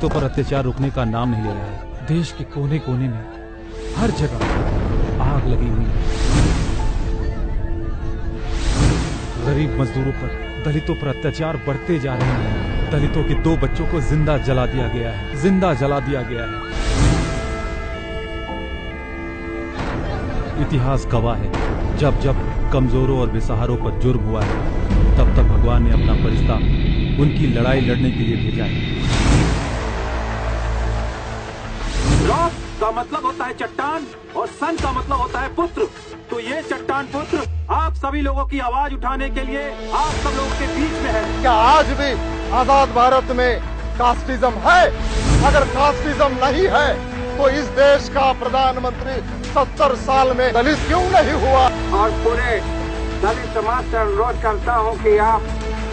दलितों पर अत्याचार रुकने का नाम नहीं ले रहा है। देश के कोने कोने में हर जगह आग लगी हुई है। गरीब मजदूरों पर, दलितों पर अत्याचार बढ़ते जा रहे हैं। दलितों के 2 बच्चों को जिंदा जला दिया गया है, जिंदा जला दिया गया है। इतिहास गवाह है, जब जब कमजोरों और बेसहारों पर जुर्म हुआ है, तब तब भगवान ने अपना फरिश्ता उनकी लड़ाई लड़ने के लिए भेजा है। रॉक का मतलब होता है चट्टान और सन का मतलब होता है पुत्र। तो ये चट्टान पुत्र आप सभी लोगों की आवाज उठाने के लिए आप सब लोगों के बीच में है। क्या आज भी आजाद भारत में कास्टिज्म है? अगर कास्टिज्म नहीं है तो इस देश का प्रधानमंत्री 70 साल में दलित क्यों नहीं हुआ? और पूरे दलित समाज से अनुरोध करता हूँ कि आप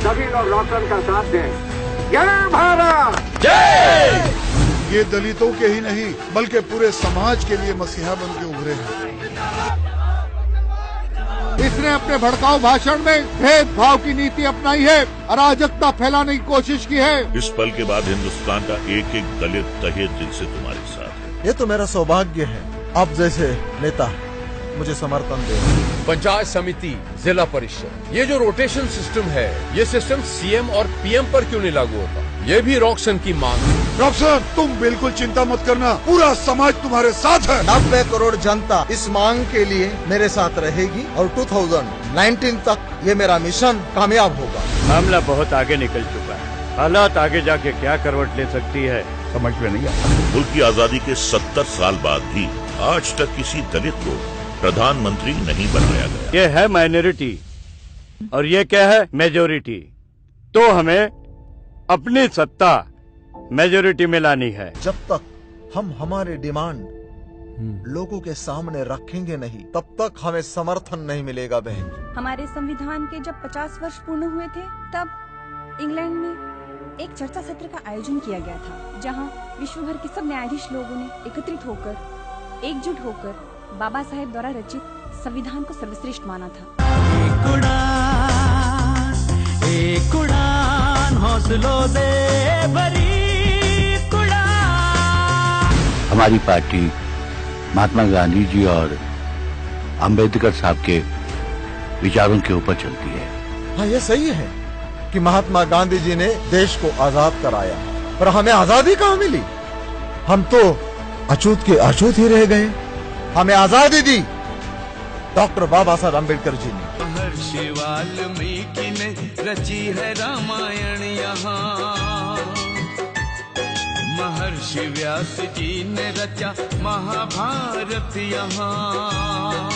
सभी लोग रोशन का साथ दें। जय भारत, जय। ये दलितों के ही नहीं बल्कि पूरे समाज के लिए मसीहा बन के उभरे हैं। इसने अपने भड़काऊ भाषण में भेदभाव की नीति अपनाई है, अराजकता फैलाने की कोशिश की है। इस पल के बाद हिंदुस्तान का एक एक दलित तहे दिल से तुम्हारे साथ है। ये तो मेरा सौभाग्य है, आप जैसे नेता मुझे समर्थन दे। पंचायत समिति, जिला परिषद, ये जो रोटेशन सिस्टम है, ये सिस्टम सीएम और पीएम पर क्यों नहीं लागू होता? ये भी रॉक्सन की मांग है। रॉक्सन, तुम बिल्कुल चिंता मत करना, पूरा समाज तुम्हारे साथ है। 90 करोड़ जनता इस मांग के लिए मेरे साथ रहेगी और 2019 तक ये मेरा मिशन कामयाब होगा। मामला बहुत आगे निकल चुका है, हालात आगे जाके क्या करवट ले सकती है समझ में नहीं आता। मुल्क की आजादी के 70 साल बाद भी आज तक किसी दलित को प्रधानमंत्री नहीं बनाया गया। ये है माइनॉरिटी और ये क्या है मेजोरिटी। तो हमें अपनी सत्ता मेजोरिटी में लानी है। जब तक हम हमारे डिमांड लोगों के सामने रखेंगे नहीं, तब तक हमें समर्थन नहीं मिलेगा बहन। हमारे संविधान के जब 50 वर्ष पूर्ण हुए थे, तब इंग्लैंड में एक चर्चा सत्र का आयोजन किया गया था, जहां विश्व भर के सब न्यायाधीश लोगों ने एकत्रित होकर, एकजुट होकर बाबा साहेब द्वारा रचित संविधान को सर्वश्रेष्ठ माना था। एक उड़ान हौसलों से भरी उड़ान। हमारी पार्टी महात्मा गांधी जी और अंबेडकर साहब के विचारों के ऊपर चलती है। हाँ, ये सही है कि महात्मा गांधी जी ने देश को आजाद कराया, पर हमें आजादी कहाँ मिली? हम तो अछूत के अछूत ही रह गए। हमें आजादी दी डॉक्टर बाबा साहब अम्बेडकर जी ने। महर्षि वाल्मीकि ने रची है रामायण यहाँ, महर्षि व्यास जी ने रचा महाभारत यहाँ,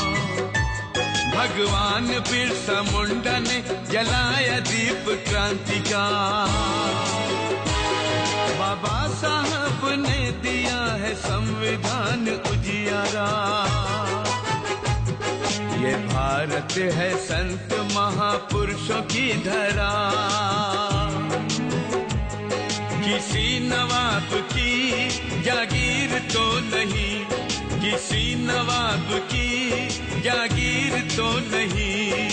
भगवान बिरसा मुंडा ने जलाया दीप क्रांति का, बाबा साहब ने दिया है संविधान उजियारा। ये भारत है संत महापुरुषों की धरा, किसी नवाब की जागीर तो नहीं, किसी नवाब की जागीर तो नहीं,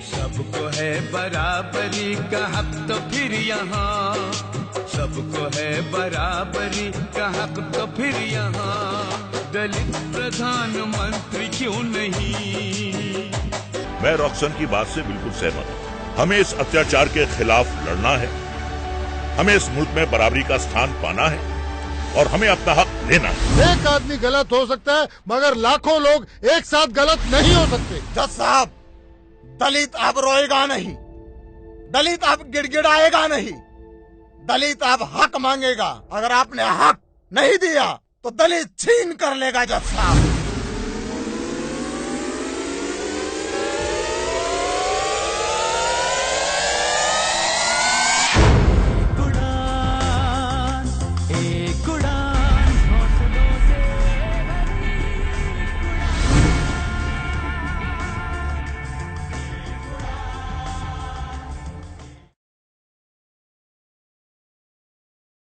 सबको है बराबरी का हक तो फिर यहाँ, सबको है बराबरी का हक तो फिर यहाँ, दलित प्रधानमंत्री क्यों नहीं? मैं रॉक्सन की बात से बिल्कुल सहमत हूँ। हमें इस अत्याचार के खिलाफ लड़ना है, हमें इस मुल्क में बराबरी का स्थान पाना है और हमें अपना हक लेना है। एक आदमी गलत हो सकता है, मगर लाखों लोग एक साथ गलत नहीं हो सकते। जज साहब, दलित अब रोएगा नहीं, दलित अब गिड़गिड़ाएगा नहीं, दलित अब हक मांगेगा। अगर आपने हक नहीं दिया तो दलित छीन कर लेगा जज साहब।